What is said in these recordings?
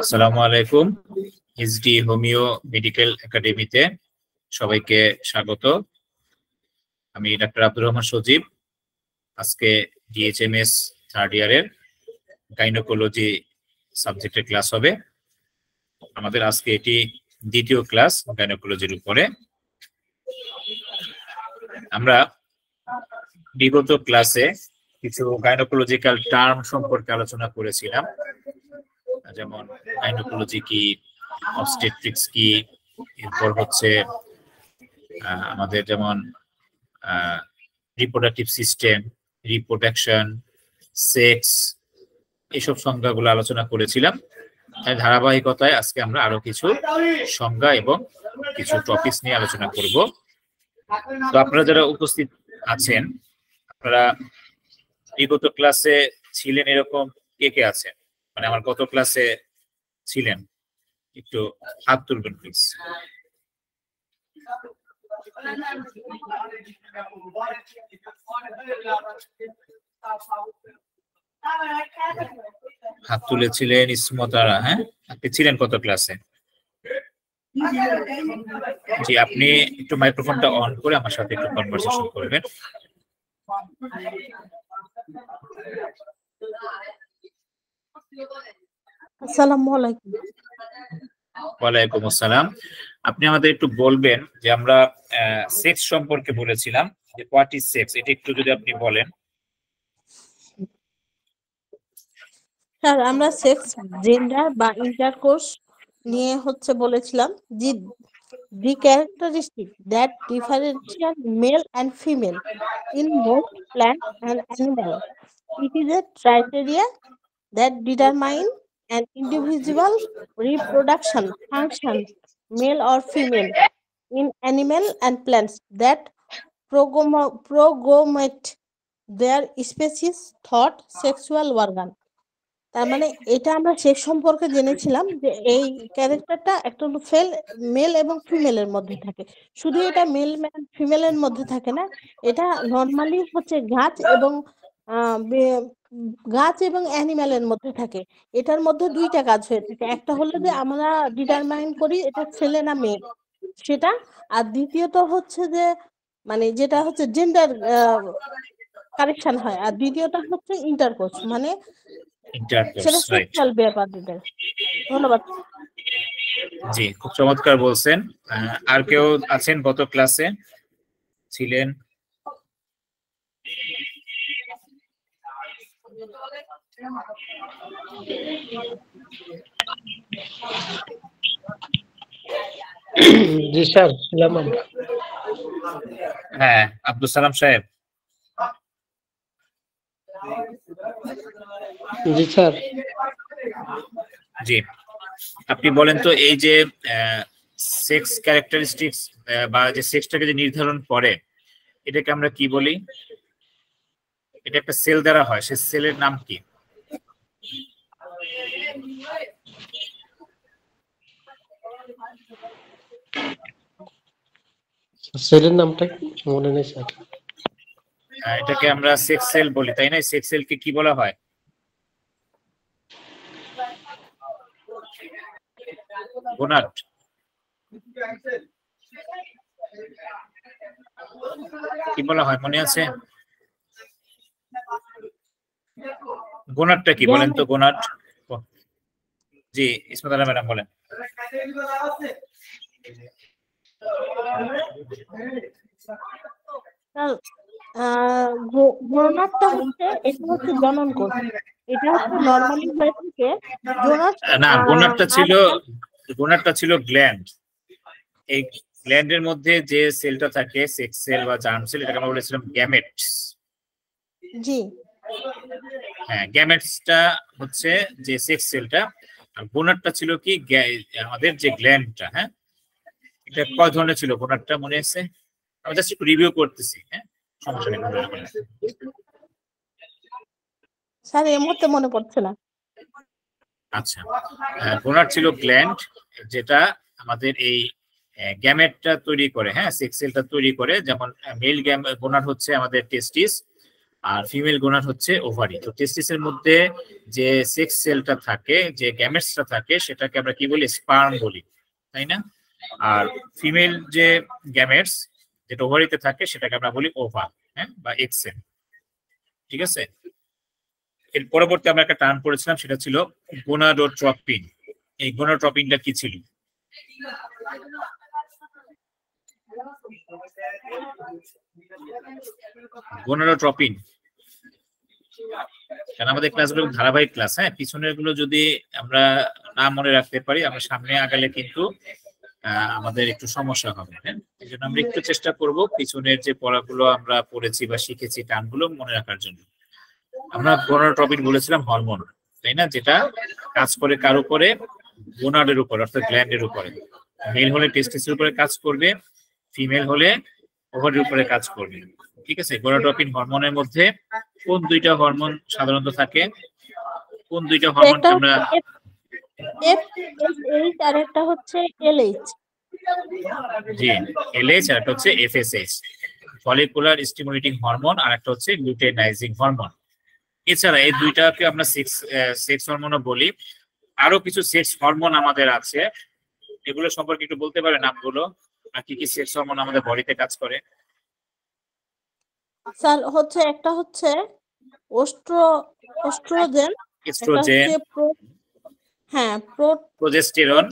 আসসালামু আলাইকুম। SD homeo medical একাডেমিতে সবাইকে স্বাগত। আমি ডাক্তার আব্দুর রহমান সজীব। আজকে ডিএইচএমএস থার্ড ইয়ারের গাইনোকোলজি সাবজেক্টের ক্লাস হবে। আমাদের আজকে এটি দ্বিতীয় ক্লাস গাইনোকোলজির উপরে। আমরা বিগত ক্লাসে কিছু গাইনোকোলজিক্যাল টার্ম সম্পর্কে আলোচনা করেছিলাম, যেমন গাইনোকোলজি কি, অবস্টেট্রিক্স কি, এরপর হচ্ছে আমাদের যেমন রিপ্রোডাক্টিভ সিস্টেম, রিপ্রোডাকশন, সেক্স, এইসব সংজ্ঞাগুলো আলোচনা করেছিলাম। তাই ধারাবাহিকতায় আজকে আমরা আরো কিছু সংজ্ঞা এবং কিছু টপিকস নিয়ে আলোচনা করব। তো আপনারা যারা উপস্থিত আছেন, আপনারা বিগত ক্লাসে ছিলেন এরকম কে কে আছেন? মানে আমার গত ক্লাসে ছিলেন, একটু হাত তুলবেন প্লিজ। হাত তুলেছিলেন ইসমতারা, হ্যাঁ? আপনি ছিলেন কত ক্লাসে? জি, আপনি একটু মাইক্রোফোনটা অন করে আমার সাথে একটু কনভারসেশন করবেন। আসসালামু আলাইকুম। ওয়ালাইকুম আসসালাম। আপনি আমাদের একটু বলবেন যে আমরা সেক্স সম্পর্কে বলেছিলাম, যে হোয়াট ইজ সেক্স, এটা একটু যদি আপনি বলেন। স্যার, আমরা সেক্স, জেন্ডার বা ইন্টারকোর্স নিয়ে বলেছিলাম যে the characteristic that differentiate male and female in both plant and animal. It is a criteria that determine an individual reproduction function, male or female, in animal and plants that progomate their species thought sexual organ. তার মানে এটা আমরা sex সম্পর্কে জেনেছিলাম যে এই ক্যারেক্টারটা একটা মেল এবং ফিমেলের মধ্যে থাকে। শুধু এটা মেল ফিমেলের মধ্যে থাকে না, এটা নর্মালি গাছ এবং অ্যানিম্যালের মধ্যে থাকে। এটার মধ্যে দুইটা কাজ হয়ে থাকে, একটা হলো যে আমরা ডিটারমাইন করি এটা ছেলে না মেয়ে সেটা, আর দ্বিতীয়ত হচ্ছে যে মানে যেটা হচ্ছে জেন্ডার কারেকশন হয়, আর দ্বিতীয়টা হচ্ছে ইন্টারকোর্স, মানে সেটা সেক্সুয়াল ব্যাপার। ধন্যবাদ। জি, খুব চমৎকার বলছেন। আর কেউ আছেন গত ক্লাসে ছিলেন? জি স্যার, ছিলাম। হ্যাঁ, আব্দুল সালাম সাহেব। জি স্যার। জি, আপনি বলেন তো এই যে সেক্স ক্যারেক্টারিস্টিক্স বা যে সেক্সটাকে যে নির্ধারণ করে, এটাকে আমরা কি বলি? এটা একটা সেল দ্বারা হয়, সেই সেলের নাম কি? সেলের নামটা মনে নেই স্যার। এটাকে আমরা সেক্স সেল বলি, তাই না? সেক্স সেলকে কি বলা হয়? গোনাড। কি বলা হয় মনে আছে? গোনাডটা কি বলেন তো? গোনাড। জি, ইসমত আলা ম্যাডাম বলেন। গোনাডটা হচ্ছে, এটা হচ্ছে জনন কোষ। এটা হচ্ছে নরমালি হয়ে থাকে না, গোনাডটা ছিল গ্ল্যান্ড। এই গ্ল্যান্ডের মধ্যে যে সেলটা থাকে, সেক্স সেল বা জার্ম সেল, এটাকে আমরা বলেছিলাম গ্যামেটস। জি হ্যাঁ, গ্যামেটসটা হচ্ছে যে সেক্স সেলটা, আর গোনাডটা ছিল কি আমাদের যে গ্ল্যান্ডটা। হ্যাঁ, এটা কয় ধরনের ছিল গোনাডটা মনে আছে? আমি জাস্ট একটু রিভিউ করতেছি। হ্যাঁ, সমস্যা নেই। স্যার এই মুহূর্তে মনে পড়ছে না। আচ্ছা, গোনাড ছিল গ্ল্যান্ড, যেটা আমাদের এই গ্যামেটটা তৈরি করে। হ্যাঁ, সেক্স সেলটা তৈরি করে। যেমন মেল গোনাড হচ্ছে আমাদের টেস্টিস, আর ফিমেল গোনাড হচ্ছে ওভারি। তো টেস্টিসের মধ্যে যে সেক্স সেলটা থাকে, যে গ্যামেটসটা থাকে, সেটাকে আমরা কি বলি? স্পার্ম বলি, তাই না? আর ফিমেল যে গ্যামেটস যেটা ওভারিতে থাকে সেটাকে আমরা বলি ওভা, হ্যাঁ, বা এগ সেল। ঠিক আছে, এর পরবর্তী আমরা একটা টার্ম পড়েছিলাম, সেটা ছিল গোনাডোট্রপিন। এই গোনাডোট্রপিনটা কি ছিল? গোনাডোট্রপিন, কারণ আমাদের ক্লাসগুলো ধারাবাহিক ক্লাস, হ্যাঁ, পিছনের গুলো যদি আমরা না মনে রাখতে পারি, আমরা সামনে আগালে কিন্তু আমাদের একটু সমস্যা হবে। হ্যাঁ, এই জন্য আমরা একটু চেষ্টা করব পিছনের যে পড়াগুলো আমরা পড়েছি বা শিখেছি টার্মগুলো মনে রাখার জন্য। আমরা গোনাডোট্রপিন বলেছিলাম হরমোন, তাই না, যেটা কাজ করে কার উপরে? গোনাডের উপর, অর্থাৎ গ্ল্যান্ডের উপরে। মেল হলে টেস্টিসের উপরে কাজ করবে, ফিমেল হলে ওভারির উপরে কাজ করবে। ঠিক আছে, গোনাডোট্রপিন হরমোনের মধ্যে কোন দুইটা হরমোন সাধারণত থাকে? কোন দুইটা হরমোন একটা আমরা? FSH আর একটা হচ্ছে LH। জি, LH আর একটা হচ্ছে FSH, ফলিকুলার স্টিমুলেটিং হরমোন, আর একটা হচ্ছে লুটেনাইজিং হরমোন। এছাড়া এই দুইটাকে আমরা সেক্স হরমোনও বলি। আরো কিছু সেক্স হরমোন আমাদের আছে, এগুলো সম্পর্কে একটু বলতে পারেন নামগুলো, আর কি কি সেক্স হরমোন আমাদের বডিতে কাজ করে? স্যার হচ্ছে একটা হচ্ছে ওস্ট্রোজেন, একটা হচ্ছে প্রোজেস্টেরন,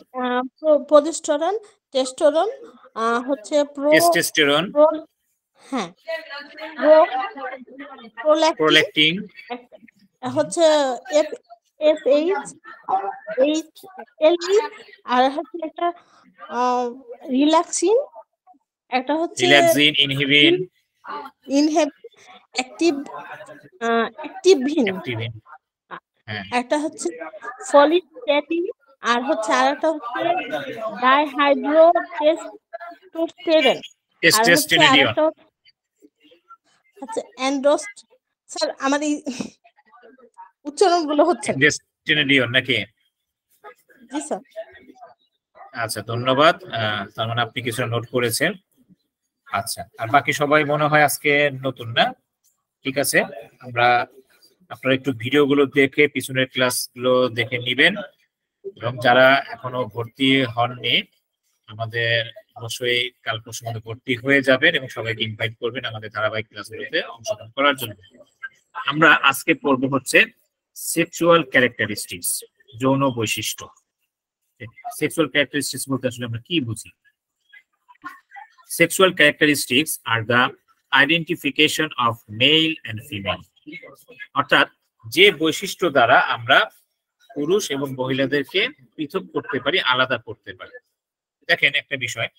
প্রোজেস্টেরন, টেস্টোরন, হচ্ছে টেস্টোস্টেরন, হ্যাঁ, প্রোল্যাক্টিন, হচ্ছে FSH, LH, আর হচ্ছে একটা রিল্যাক্সিন, একটা হচ্ছে রিল্যাক্সিন, ইনহিবিন, অ্যাক্টিভিন, একটা হচ্ছে ফলিস্ট্যাটিন, আর হচ্ছে আরেকটা হচ্ছে ডাইহাইড্রোটেস্টোস্টেরন, আর হচ্ছে আরেকটা হচ্ছে স্যার আমার এই উচ্চারণগুলো হচ্ছে এন্ডোস্টেরন নাকি? জি স্যার। আচ্ছা, ধন্যবাদ। তার মানে আপনি কিছু নোট করেছেন। আচ্ছা, আর বাকি সবাই মনে হয় আজকে নতুন না? ঠিক আছে, আপনারা একটু ভিডিওগুলো দেখে পিছনের ক্লাসগুলো দেখে নিবেন, এবং যারা এখনো ভর্তি হননি আমাদের অবশ্যই কাল পরশুর মধ্যে ভর্তি হয়ে যাবেন, এবং সবাইকে ইনভাইট করবেন আমাদের ধারাবাহিক ক্লাসগুলোতে অংশগ্রহণ করার জন্য। আমরা আজকে পড়ব হচ্ছে সেক্সুয়াল ক্যারেক্টারিস্টিক্স, যৌন বৈশিষ্ট্য। সেক্সুয়াল ক্যারেক্টারিস্টিক্স বলতে আসলে আমরা কি বুঝি? Sexual characteristics are the identification of male and female. অর্থাৎ যে বৈশিষ্ট্য দ্বারা আমরা পুরুষ এবং মহিলাদেরকে পৃথক করতে পারি, আলাদা করতে পারি। দেখেন একটা বিষয়,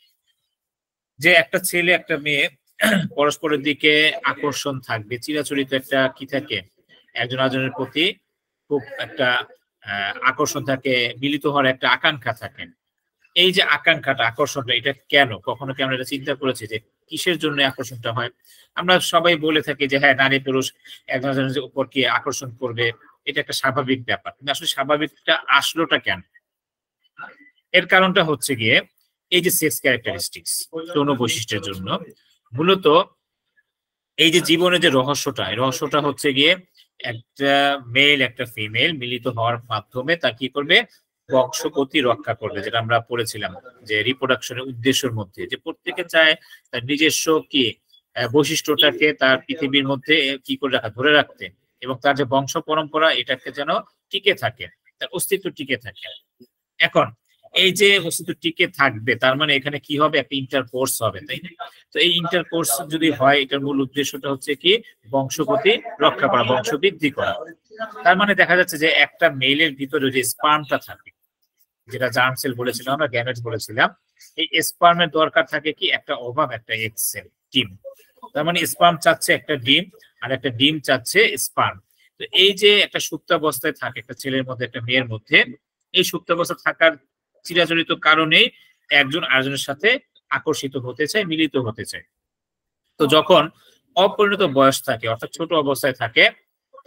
যে একটা ছেলে একটা মেয়ে পরস্পরের দিকে আকর্ষণ থাকবে, চিরাচরিত একটা কি থাকে, একজন আরেকজনের প্রতি খুব একটা আকর্ষণ থাকে, মিলিত হওয়ার একটা আকাঙ্ক্ষা থাকে। এই যে আকাঙ্ক্ষাটা, আকর্ষণটা, এটা কেন? কখনো কি আমরা এটা চিন্তা করেছি যে কিসের জন্য আকর্ষণটা হয়? আমরা সবাই বলে থাকি যে হ্যাঁ, নারী পুরুষ একজনের উপর কি আকর্ষণ করবে, এটা একটা স্বাভাবিক ব্যাপার। কিন্তু আসলে স্বাভাবিকটা আসলোটা কেন? এর কারণটা হচ্ছে গিয়ে এই যে সেক্স ক্যারেক্টারিস্টিক্স, যৌন বৈশিষ্ট্যের জন্য মূলত এই যে জীবনের যে রহস্যটা, এই রহস্যটা হচ্ছে গিয়ে একটা মেল একটা ফিমেল মিলিত হওয়ার মাধ্যমে তা কি করবে? বংশগতি রক্ষা করবে, যেটা আমরা পড়েছিলাম যে রিপ্রোডাকশনের উদ্দেশ্যের মধ্যে, যে প্রত্যেকে চায় তার নিজস্ব কি বৈশিষ্ট্যটাকে তার পৃথিবীর মধ্যে কি করে রাখা, ধরে রাখতে, এবং তার যে বংশ পরম্পরা এটাকে যেন টিকে থাকে, তার অস্তিত্ব টিকে থাকে। এখন এই যে অস্তিত্ব টিকে থাকবে, তার মানে এখানে কি হবে? একটা ইন্টারকোর্স হবে, তাই না? তো এই ইন্টারকোর্স যদি হয়, এটার মূল উদ্দেশ্যটা হচ্ছে কি? বংশগতি রক্ষা করা, বংশ বৃদ্ধি করা। তার মানে দেখা যাচ্ছে যে একটা মেইলের ভিতরে যে স্পার্মটা থাকে, যেটা জার্ম সেল বলেছিলাম আমরা, গ্যামেটস বলেছিলাম, এই স্পার্মের দরকার থাকে কি? একটা ওভাম, একটা এগ সেল, ডিম। তার মানে স্পার্ম চাচ্ছে একটা ডিম, আর একটা ডিম চাচ্ছে স্পার্ম। তো এই যে একটা সুপ্তাবস্থায় থাকে একটা ছেলের মধ্যে একটা মেয়ের মধ্যে, এই সুপ্তাবস্থা থাকার চিরাচরিত কারণে একজন আরেকজনের সাথে আকর্ষিত হতে চায়, মিলিত হতে চায়। তো যখন অপরিণত বয়স থাকে, অর্থাৎ ছোট অবস্থায় থাকে,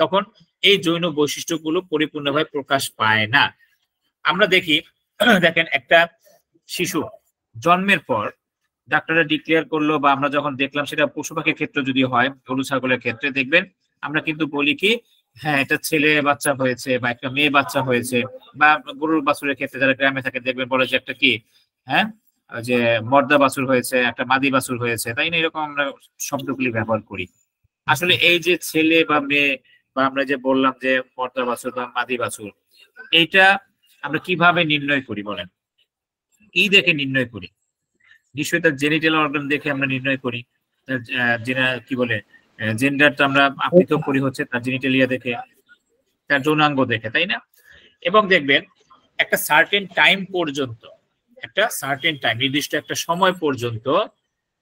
তখন এই যৌন বৈশিষ্ট্যগুলো পরিপূর্ণভাবে প্রকাশ পায় না। আমরা দেখি, দেখেন একটা শিশু জন্মের পর ডাক্তাররা ডিক্লেয়ার করলো, বা আমরা যখন দেখলাম, সেটা পশু পাখির ক্ষেত্রে যদি হয়, গরু ছাগলের ক্ষেত্রে দেখবেন আমরা কিন্তু বলি কি হ্যাঁ এটা ছেলে বাচ্চা হয়েছে বা একটা মেয়ে বাচ্চা হয়েছে, বা গরুর বাছুরের ক্ষেত্রে যারা গ্রামে থাকে দেখবেন বলে যে একটা কি হ্যাঁ ওই যে মর্দা বাছুর হয়েছে, একটা মাদি বাছুর হয়েছে, তাই না? এরকম আমরা শব্দগুলি ব্যবহার করি। আসলে এই যে ছেলে বা মেয়ে বা আমরা যে বললাম যে মর্দা বাছুর বা মাদি বাছুর, এইটা আমরা কিভাবে নির্ণয় করি বলেন? কি দেখে নির্ণয় করি? নিশ্চয়ই তার জেনিটাল অর্গান দেখে আমরা নির্ণয় করি। কি বলে জেন্ডারটা আমরা পৃথক করি হচ্ছে তার জেনিটালিয়া দেখে, তার যৌনাঙ্গ দেখে, তাই না? এবং দেখবেন একটা সার্টেন টাইম পর্যন্ত, একটা সার্টেন টাইম নির্দিষ্ট একটা সময় পর্যন্ত,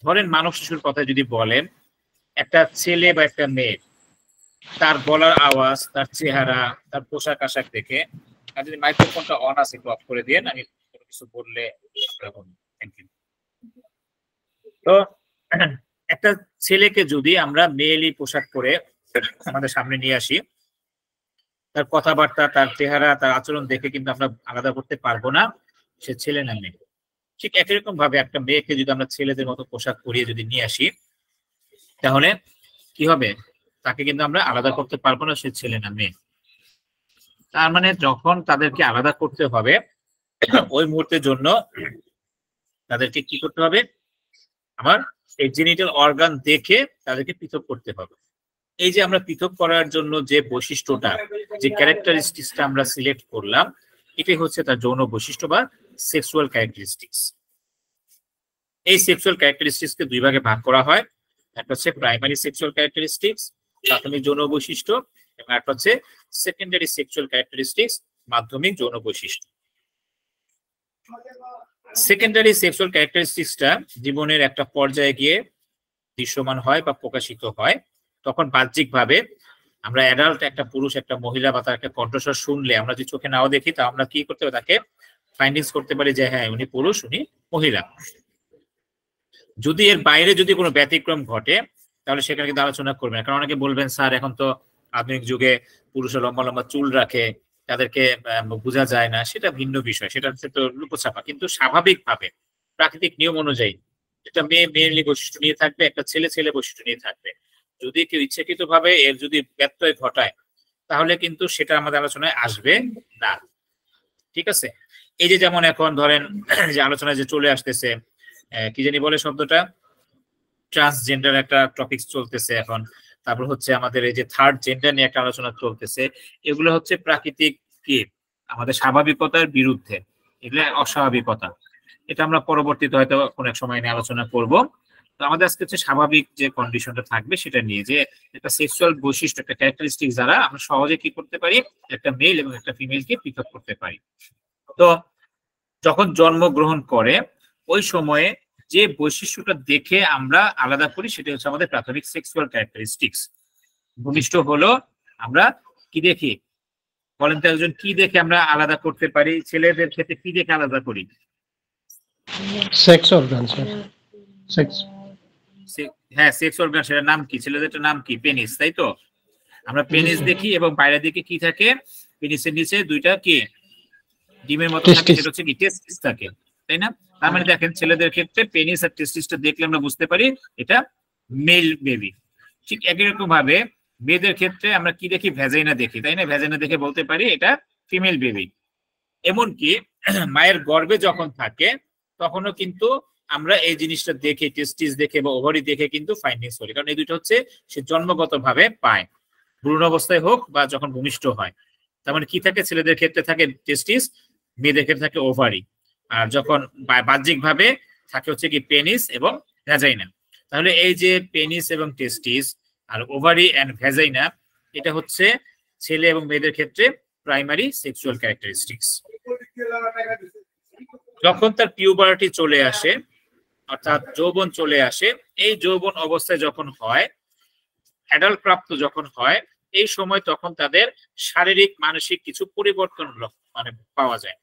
ধরেন মানব শিশুর কথা যদি বলেন, একটা ছেলে বা একটা মেয়ে তার গলার আওয়াজ, তার চেহারা, তার পোশাক আশাক দেখে, আর যদি মাইক্রোফোনটা অন আছে একটু অফ করে দিয়েন, আমি কোনো কিছু বললে থ্যাংক ইউ। তো একটা ছেলেকে যদি আমরা মেয়েলি পোশাক পরে আমাদের সামনে নিয়ে আসি, তার কথাবার্তা, তার চেহারা, তার আচরণ দেখে কিন্তু আমরা আলাদা করতে পারবো না সে ছেলে না মেয়ে। ঠিক একই রকম ভাবে একটা মেয়েকে যদি আমরা ছেলেদের মতো পোশাক পরিয়ে যদি নিয়ে আসি, তাহলে কি হবে? তাকে কিন্তু আমরা আলাদা করতে পারবো না সে ছেলে না মেয়ে। তার মানে যখন তাদেরকে আলাদা করতে হবে ওই মুহূর্তের জন্য তাদেরকে কি করতে হবে? আমার এই জেনিটাল অর্গান দেখে তাদেরকে পৃথক করতে হবে। এই যে আমরা পৃথক করার জন্য যে বৈশিষ্ট্যটা, যে ক্যারেক্টারিস্টিক্সটা আমরা সিলেক্ট করলাম, এটাই হচ্ছে তার যৌন বৈশিষ্ট্য বা সেক্সুয়াল ক্যারেক্টারিস্টিক্স। এই সেক্সুয়াল ক্যারেক্টারিস্টিক্সকে দুই ভাগে ভাগ করা হয়। একটা হচ্ছে প্রাইমারি সেক্সুয়াল ক্যারেক্টারিস্টিক্স, প্রাথমিক যৌন বৈশিষ্ট্য, এবং একটা হচ্ছে সেকেন্ডারি সেক্সুয়াল ক্যারেক্টারিস্টিক্স, মাধ্যমিক যৌন বৈশিষ্ট্য। সেকেন্ডারি সেক্সুয়াল ক্যারেক্টারিস্টিক্সটা জীবনের একটা পর্যায়ে গিয়ে দৃশ্যমান হয় বা প্রকাশিত হয়। তখন বাহ্যিকভাবে আমরা অ্যাডাল্ট একটা পুরুষ, একটা মহিলা বা তার একটা কণ্ঠস্বর শুনলে আমরা যে চোখে নাও দেখি, তা আমরা কি করতে পারি? তাকে ফাইন্ডিংস করতে পারি যে হ্যাঁ উনি পুরুষ, উনি মহিলা। যদি এর বাইরে যদি কোনো ব্যতিক্রম ঘটে তাহলে সেখানে কিন্তু আলোচনা করবেন। কারণ অনেকে বলবেন স্যার এখন তো আধুনিক যুগে পুরুষের লম্বা লম্বা চুল রাখে, তাদেরকে বোঝা যায় না, সেটা ভিন্ন বিষয়, সেটা হচ্ছে তো লুকোছাপা। কিন্তু স্বাভাবিকভাবে প্রাকৃতিক নিয়ম অনুযায়ী একটা মেয়ে মেয়েলি বৈশিষ্ট্য নিয়ে থাকবে, একটা ছেলে ছেলে বৈশিষ্ট্য নিয়ে থাকবে। যদি কেউ ইচ্ছাকৃত ভাবে এর যদি ব্যত্যয় ঘটায় তাহলে কিন্তু সেটা আমাদের আলোচনায় আসবে না। ঠিক আছে? এই যে যেমন এখন ধরেন যে আলোচনায় যে চলে আসতেছে কি জানি বলে শব্দটা, ট্রান্সজেন্ডার একটা টপিক চলতেছে এখন, তারপর হচ্ছে আমাদের এই যে থার্ড জেন্ডার নিয়ে একটা আলোচনা চলতেছে। এগুলো হচ্ছে প্রাকৃতিক কি আমাদের স্বাভাবিকতার বিরুদ্ধে, এগুলো অস্বাভাবিকতা। এটা আমরা পরবর্তীতে হয়তো কোন এক সময় নিয়ে আলোচনা করব। তো আমাদের আজকে হচ্ছে স্বাভাবিক যে কন্ডিশনটা থাকবে সেটা নিয়ে, যে একটা সেক্সুয়াল বৈশিষ্ট্য, একটা ক্যারেক্টারিস্টিক দ্বারা আমরা সহজে কি করতে পারি, একটা মেল এবং একটা ফিমেলকে পৃথক করতে পারি। তো যখন জন্মগ্রহণ করে ওই সময়ে যে বৈশিষ্ট্যটা দেখে আমরা আলাদা করি সেটা হচ্ছে আমাদের প্রাথমিক সেক্সুয়াল ক্যারেক্টারিস্টিক্স। ভূমিষ্ঠ হলো আমরা কি দেখি বলেন তো? একজন কি দেখে আমরা আলাদা করতে পারি? ছেলেদের ক্ষেত্রে কি দেখে আলাদা করি? Sex organ sir, sex. হ্যাঁ সেক্স অর্গান, সেটার নাম কি? ছেলেদেরটার নাম কি? পেনিস, তাই তো? আমরা পেনিস দেখি এবং বাইরের দিকে কি থাকে? পেনিসের নিচে দুইটা কি ডিমের মতো থাকে, সেটা হচ্ছে কি টেস্টিস থাকে, তাই না? তার মানে দেখেন ছেলেদের ক্ষেত্রে পেনিস আর টেস্টিসটা দেখলে আমরা বুঝতে পারি এটা মেল বেবি। ঠিক একই রকম ভাবে মেয়েদের ক্ষেত্রে আমরা কি দেখি? ভ্যাজাইনা দেখি, তাই না? ভ্যাজাইনা দেখে বলতে পারি এটা ফিমেল বেবি। এমনকি মায়ের গর্ভে যখন থাকে তখনও কিন্তু আমরা এই জিনিসটা দেখে, টেস্টিস দেখে বা ওভারি দেখে কিন্তু ফাইন্ডিংস করি, কারণ এই দুটো হচ্ছে সে জন্মগত ভাবে পায়, ভ্রূণ অবস্থায় হোক বা যখন ভূমিষ্ঠ হয়। তার মানে কি থাকে? ছেলেদের ক্ষেত্রে থাকে টেস্টিস, মেয়েদের ক্ষেত্রে থাকে ওভারি, আর যখন বাহ্যিক ভাবে থাকে হচ্ছে কি পেনিস এবং ভ্যাজাইনা। তাহলে এই যে পেনিস এবং টেস্টিস আর ওভারি এন্ড ভ্যাজাইনা, এটা হচ্ছে ছেলে এবং মেয়েদের ক্ষেত্রে প্রাইমারি সেক্সুয়াল ক্যারেক্টারিস্টিক্স। যখন তার পিউবার্টি চলে আসে, অর্থাৎ যৌবন চলে আসে, এই যৌবন অবস্থায় যখন হয়, অ্যাডাল্ট প্রাপ্ত যখন হয়, এই সময় তখন তাদের শারীরিক মানসিক কিছু পরিবর্তন মানে পাওয়া যায়।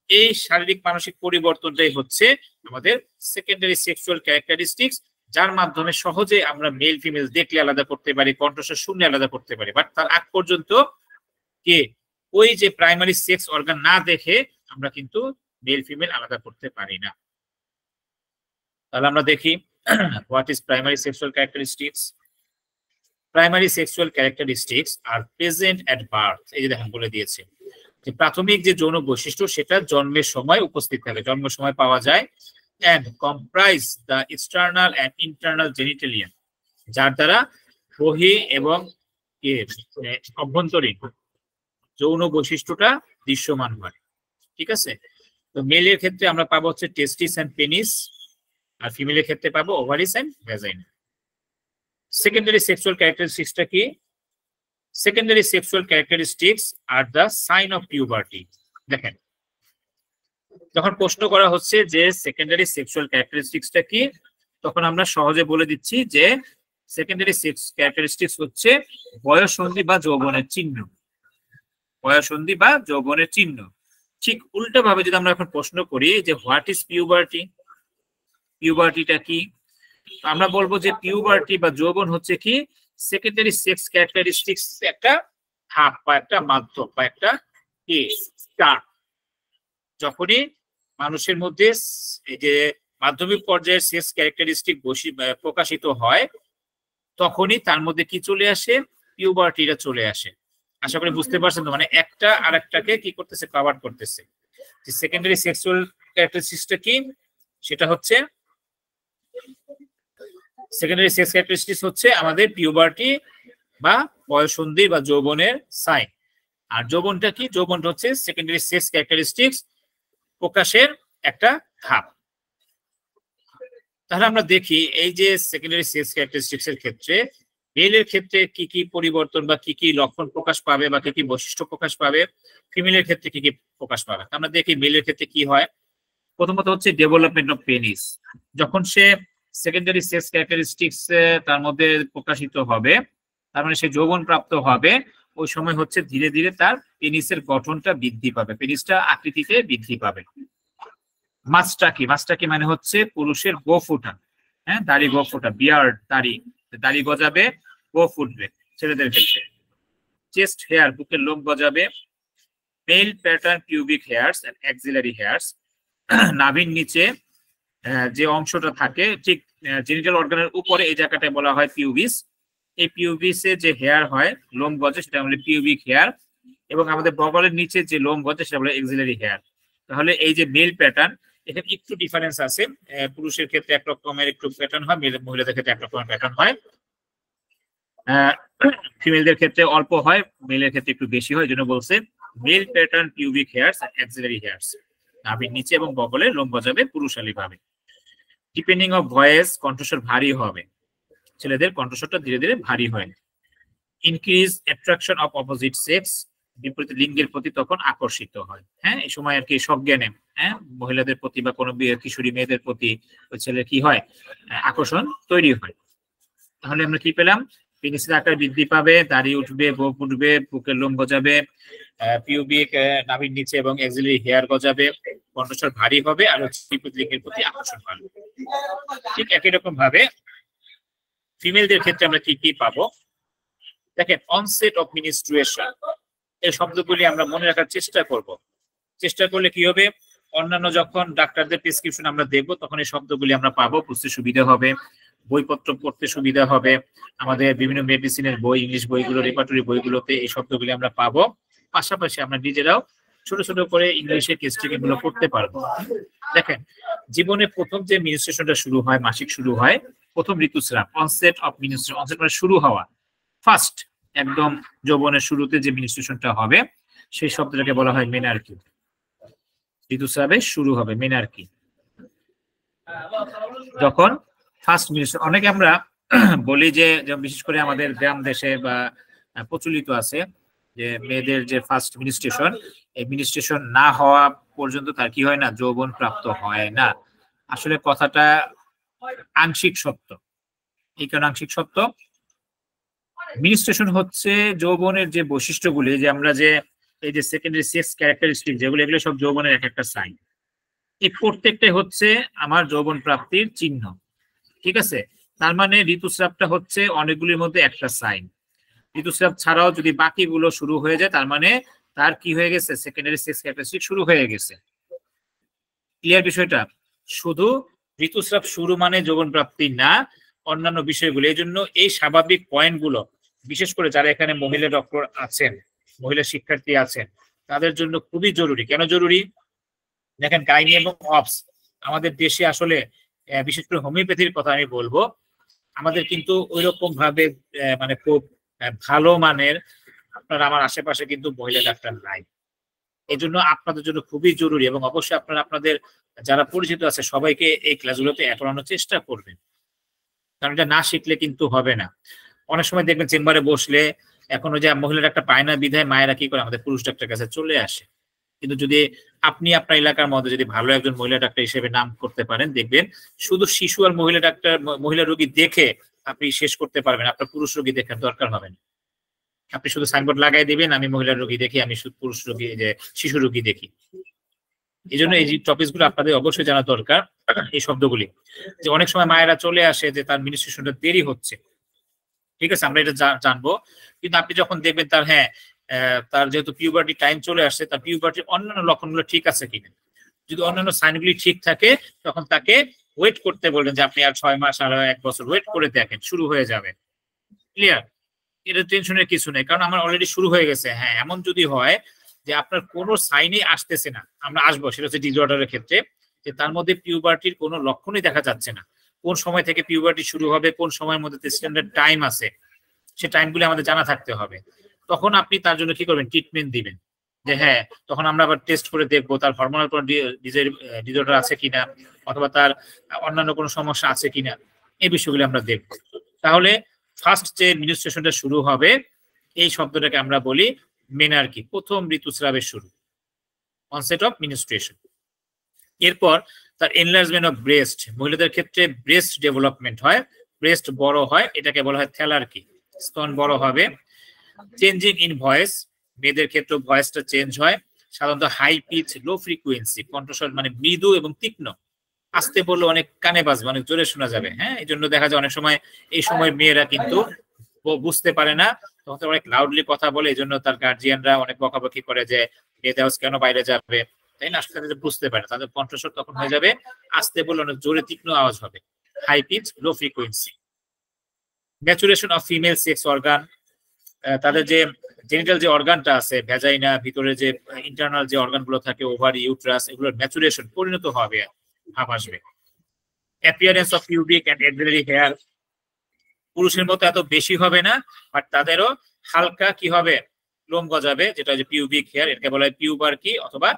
এই শারীরিক মানসিক পরিবর্তনটাই হচ্ছে আমাদের সেকেন্ডারি সেক্সুয়াল ক্যারেক্টারিস্টিক্স, যার মাধ্যমে সহজে আমরা মেল ফিমেল দেখলে আলাদা করতে পারি, কণ্ঠস্বর শুনলে আলাদা করতে পারি। বাট তার আগ পর্যন্ত কে ওই যে প্রাইমারি সেক্স অর্গান না দেখে আমরা কিন্তু মেল ফিমেল আলাদা করতে পারি না। তাহলে আমরা দেখি what is primary sexual characteristics. Primary sexual characteristics are present at birth, এই যে দেখেন বলে দিয়েছে যে প্রাথমিক যে যৌন বৈশিষ্ট্য সেটা জন্মের সময় উপস্থিত থাকে, জন্মের সময় পাওয়া যায়। and comprise the external and internal genitalia, যার দ্বারা বহি এবং অভ্যন্তরীণ যৌন বৈশিষ্ট্যটা দৃশ্যমান হয়। ঠিক আছে, তো মেলের ক্ষেত্রে আমরা পাবো হচ্ছে টেস্টিস এন্ড পেনিস, আর ফিমেলের ক্ষেত্রে পাবো ovaries and vagina. Secondary sexual ক্যারেক্টারিস্টিক্সটা কি? সেকেন্ডারি সেক্সুয়াল ক্যারেক্টারিস্টিক্স আর দ্য সাইন অফ পিউবার্টি। দেখেন, যখন প্রশ্ন করা হচ্ছে যে সেকেন্ডারি সেক্সুয়াল ক্যারেক্টারিস্টিক্সটা কি, তখন আমরা সহজে বলে দিচ্ছি যে সেকেন্ডারি সেক্স ক্যারেক্টারিস্টিক্স হচ্ছে বয়ঃসন্ধি বা যৌবনের চিহ্ন, বয়ঃসন্ধি বা যৌবনের চিহ্ন। ঠিক উল্টো ভাবে যদি আমরা এখন প্রশ্ন করি যে হোয়াট ইজ পিউবার্টি, পিউবার্টিটা কি, আমরা বলবো যে পিউবার্টি বা যৌবন হচ্ছে কি সেকেন্ডারি সেক্স ক্যারেক্টারিস্টিক্স একটা ধাপ বা একটা মাধ্যম বা একটা কি স্টার্ট। যখনই মানুষের মধ্যে এই যে মাধ্যমিক পর্যায়ের সেক্স ক্যারেক্টারিস্টিক প্রকাশিত হয়, তখনই তার মধ্যে কি চলে আসে, পিউবার্টিটা চলে আসে। আশা করি বুঝতে পারছেন তো, মানে একটা আরেকটাকে কি করতেছে, কভার করতেছে। যে সেকেন্ডারি সেক্সুয়াল ক্যারেক্টারিস্টিক্সটা কি, সেটা হচ্ছে সেকেন্ডারি সেক্স ক্যারেক্টারিস্টিক্স হচ্ছে আমাদের পিউবার্টি বা বয়ঃসন্ধি বা যৌবনের সাইন। আর যৌবনটা কি, যৌবনটা হচ্ছে সেকেন্ডারি সেক্স ক্যারেক্টারিস্টিক্স প্রকাশের একটা ধাপ। তাহলে আমরা দেখি এই যে সেকেন্ডারি সেক্স ক্যারেক্টারিস্টিক্স এর ক্ষেত্রে মেলের ক্ষেত্রে কি কি পরিবর্তন বা কি কি লক্ষণ প্রকাশ পাবে বা কি কি বৈশিষ্ট্য প্রকাশ পাবে, ফিমেলের ক্ষেত্রে কি কি প্রকাশ পাবে। আমরা দেখি মেলের ক্ষেত্রে কি হয়। প্রথমত হচ্ছে ডেভেলপমেন্ট অফ পেনিস। যখন সে সেকেন্ডারি সেক্স ক্যারেক্টারিস্টিক্স তার মধ্যে প্রকাশিত হবে, তার মানে সে যৌবন প্রাপ্ত হবে, ওই সময় হচ্ছে ধীরে ধীরে তার পেনিসের গঠনটা বৃদ্ধি পাবে, পেনিসটা আকৃতিতে বৃদ্ধি পাবে। মাস্টাকি, মাস্টাকি মানে হচ্ছে পুরুষের গো ফুটা, হ্যাঁ, দাড়ি গো ফুটা, বিয়ার্ড, দাড়ি, দাড়ি গজাবে, গো ফুটবে ছেলেদের ক্ষেত্রে। চেস্ট হেয়ার, বুকের লোম গজাবে। Male pattern pubic hairs and axillary hairs, নাভির নিচে যে অংশটা থাকে ঠিক জেনিটাল অর্গানের উপরে, এই জায়গাটায় বলা হয় পিউবিস। এই পিউবিসে যে হেয়ার হয়, লোম গজে, সেটা বলে পিউবিক হেয়ার। এবং আমাদের বগলের নিচে যে লোম গজে সেটা বলে অ্যাক্সিলারি হেয়ার। তাহলে এই যে মেল প্যাটার্ন, এখানে একটু ডিফারেন্স আছে। পুরুষের ক্ষেত্রে এক রকমের একটু প্যাটার্ন হয়, মহিলাদের ক্ষেত্রে এক রকমের প্যাটার্ন হয়। ফিমেলদের ক্ষেত্রে অল্প হয়, মেলের ক্ষেত্রে একটু বেশি হয়। জন্য বলছে মেল প্যাটার্ন পিউবিক হেয়ারস আর অ্যাক্সিলারি হেয়ারস, নাভির নিচে এবং বগলে লোম গজাবে পুরুষালী ভাবে। ডিপেন্ডিং অফ ভয়েস, কণ্ঠস্বর ভারী হবে, ছেলেদের কণ্ঠস্বরটা ধীরে ধীরে ভারী হয়। Increase attraction of opposite sex, বিপরীত লিঙ্গের প্রতি তখন আকর্ষিত হয়। হ্যাঁ, এই সময় আর কি সজ্ঞানে, হ্যাঁ, মহিলাদের প্রতি বা কোনো কিশোরী মেয়েদের প্রতি ওই ছেলে কি হয়, আকর্ষণ তৈরি হয়। তাহলে আমরা কি পেলাম, পেনিসের আকার বৃদ্ধি পাবে, দাড়ি উঠবে, গোঁফ উঠবে, বুকের লোম গজাবে, পিউবিক নাভির নিচে এবং অ্যাক্সিলারি হেয়ার গজাবে, কণ্ঠস্বর ভারী হবে, আর বিপরীত লিঙ্গের প্রতি আকর্ষণ পাবে। ঠিক একই রকম ভাবে ফিমেলদের ক্ষেত্রে আমরা কি কি পাবো। দেখেন, অনসেট অফ মিনিস্ট্রুয়েশন, এই শব্দগুলি আমরা মনে রাখার চেষ্টা করব। চেষ্টা করলে কি হবে, অন্যান্য যখন ডাক্তারদের প্রেসক্রিপশন আমরা দেখবো তখন এই শব্দগুলি আমরা পাবো, বুঝতে সুবিধা হবে, বইপত্র পড়তে সুবিধা হবে। আমাদের বিভিন্ন মেডিসিনের বই, ইংলিশ বইগুলো, রেপার্টরি বইগুলোতে এই শব্দগুলি আমরা পাবো। পাশাপাশি আমরা নিজেরাও ছোট ছোট করে ইংলিশে কেস স্টাডি গুলো করতে পারবো। দেখেন, জীবনে প্রথম যে মিনিস্ট্রেশনটা শুরু হয়, মাসিক শুরু হয়, প্রথম ঋতুস্রাব, অনসেট অফ মিনিস্ট্রেশন, অনসেট মানে শুরু হওয়া, ফার্স্ট একদম যৌবনের শুরুতে যে মিনিস্ট্রেশনটা হবে, সেই শব্দটাকে বলা হয় মেনার্কি। ঋতুস্রাবে শুরু হবে মেনার্কি, যখন ফার্স্ট মিনিস্ট্রেশন। অনেকে আমরা বলি যে বিশেষ করে আমাদের গ্রাম দেশে বা প্রচলিত আছে যে মেয়েদের যে ফার্স্ট মিনিস্ট্রেশন, এই মিনিস্ট্রেশন না হওয়া পর্যন্ত তার কি হয় না, যৌবন প্রাপ্ত হয় না। আসলে কথাটা আংশিক সত্য। এই কারণে আংশিক সত্য, মিনিস্ট্রেশন হচ্ছে যৌবনের যে বৈশিষ্ট্যগুলি, যে আমরা যে এই যে সেকেন্ডারি সেক্স ক্যারেক্টারিস্টিক যেগুলো, এগুলো সব যৌবনের এক একটা সাইন। এই প্রত্যেকটাই হচ্ছে আমার যৌবন প্রাপ্তির চিহ্ন। ঠিক আছে, তার মানে ঋতুস্রাবটা হচ্ছে অনেকগুলির মধ্যে একটা সাইন। ঋতুস্রাব ছাড়াও যদি বাকিগুলো শুরু হয়ে যায়, তার মানে তার কি হয়ে গেছে, সেকেন্ডারি সেক্স ক্যারেক্টারিস্টিক শুরু হয়ে গেছে। ক্লিয়ার বিষয়টা? শুধু ঋতুস্রাব শুরু মানে যৌবন প্রাপ্তি না, অন্যান্য বিষয়গুলো। এই জন্য এই স্বাভাবিক পয়েন্টগুলো বিশেষ করে যারা এখানে মহিলা ডক্টর আছেন, মহিলা শিক্ষার্থী আছেন, তাদের জন্য খুবই জরুরি। কেন জরুরি? দেখেন গাইনি এবং অবস আমাদের দেশে আসলে বিশেষ করে হোমিওপ্যাথির কথা আমি বলবো, আমাদের কিন্তু ওই রকম ভাবে মানে খুব ভালো মানের আপনার আমার আশেপাশে কিন্তু মহিলা ডাক্তার নাই। এই জন্য আপনাদের জন্য খুবই জরুরি, এবং অবশ্যই আপনারা আপনাদের যারা পরিচিত আছে সবাইকে এই ক্লাসগুলোতে করানোর চেষ্টা করবেন, কারণ এটা না শিখলে কিন্তু হবে না। অনেক সময় দেখবেন চেম্বারে বসলে এখন ওই যে মহিলা ডাক্তার পায় না বিধায় মায়েরা কি করে আমাদের পুরুষ ডাক্তার কাছে চলে আসে। কিন্তু যদি আপনি আপনার এলাকার মধ্যে যদি ভালো একজন মহিলা ডাক্তার হিসেবে নাম করতে পারেন, দেখবেন শুধু শিশু আর মহিলা ডাক্তার মহিলা রোগী দেখে আপনি শেষ করতে পারবেন, আপনার পুরুষ রোগী দেখার দরকার হবে না। আপনি শুধু সাইনবোর্ড লাগাই দিবেন, আমি মহিলা রোগী দেখি, আমি পুরুষ রোগী যে শিশু রোগী দেখি। এই জন্য এই টপিকস গুলো আপনাদের অবশ্যই জানা দরকার। এই শব্দগুলি যে অনেক সময় মায়েরা চলে আসে যে তার মিনিস্ট্রেশনটা দেরি হচ্ছে, ঠিক আছে, আমরা এটা জানবো, কিন্তু আপনি যখন দেখবেন তার তার যেহেতু পিউবার্টি টাইম চলে আসছে, তার পিউবার্টির অন্যান্য লক্ষণগুলো ঠিক আছে কিনা, যদি অন্যান্য সাইনগুলি ঠিক থাকে তখন তাকে ওয়েট করতে বলবেন যে আপনি আর 6 মাস আর 1 বছর ওয়েট করে দেখেন, শুরু হয়ে যাবে। ক্লিয়ার? এটা টেনশনের কিছু নেই, কারণ আমার অলরেডি শুরু হয়ে গেছে। হ্যাঁ, এমন যদি হয় যে আপনার কোনো সাইনে আসতেছে না, আমরা আসবো, সেটা হচ্ছে ডিসঅর্ডারের ক্ষেত্রে, যে তার মধ্যে পিউবার্টির কোনো লক্ষণই দেখা যাচ্ছে না, কোন সময় থেকে পিউবার্টি শুরু হবে, কোন সময়ের মধ্যে স্ট্যান্ডার্ড টাইম আছে, সে টাইমগুলো আমাদের জানা থাকতে হবে। তখন আপনি তার জন্য কি করবেন? ট্রিটমেন্ট দিবেন। যে হ্যাঁ, তখন আমরা আবার টেস্ট করে দেখবো তার হরমোনাল কোনো ডিসঅর্ডার আছে কিনা, অথবা তার অন্যান্য কোনো সমস্যা আছে কিনা, এই বিষয়গুলো আমরা দেখবো। তাহলে ফার্স্ট যে মিনিস্ট্রেশনটা শুরু হবে, এই শব্দটাকে আমরা বলি মেনার্কি, প্রথম ঋতুস্রাবের শুরু, অনসেট অফ মিনিস্ট্রেশন। এরপর তার এনলার্জমেন্ট অফ ব্রেস্ট, মহিলাদের ক্ষেত্রে ব্রেস্ট ডেভেলপমেন্ট হয়, ব্রেস্ট বড় হয়, এটাকে বলা হয় থ্যালার্কি, স্তন বড় হবে। চেঞ্জিং ইন ভয়েস, মেয়েদের ক্ষেত্রে ভয়েসটা চেঞ্জ হয়, সাধারণত হাই পিচ লো ফ্রিকুয়েন্সি, কণ্ঠস্বর মানে মৃদু এবং তীক্ষ্ণ, আসতে বললে অনেক কানে বাজবে, অনেক জোরে শোনা যাবে। হ্যাঁ, এই জন্য দেখা যায় অনেক সময় এই সময় মেয়েরা কিন্তু বুঝতে পারে না, তখন অনেক লাউডলি কথা বলে, এই জন্য তার গার্জিয়ানরা অনেক বকাবকি করে যে মেয়েদের আওয়াজ কেন বাইরে যাবে, তাই না? আসলে বুঝতে পারে না, তাদের কণ্ঠস্বর তখন হয়ে যাবে আসতে বললে অনেক জোরে তীক্ষ্ণ আওয়াজ হবে, high pitch low frequency. Maturation of female sex organ, তাদের যে জেনিটাল যে অর্গানটা আছে, ভ্যাজাইনা, ভিতরে যে ইন্টারনাল যে অর্গানগুলো থাকে, ওভারি, ইউট্রাস, এগুলোর ম্যাচুরেশন, পরিণত হবে, ভাব আসবে। Appearance of pubic and axillary hair, পুরুষের মতো এত বেশি হবে না, বাট তাদেরও হালকা কি হবে, লোম গজাবে, যেটা যে পিউবিক হেয়ার, এটাকে বলা হয় পিউবার্কি অথবা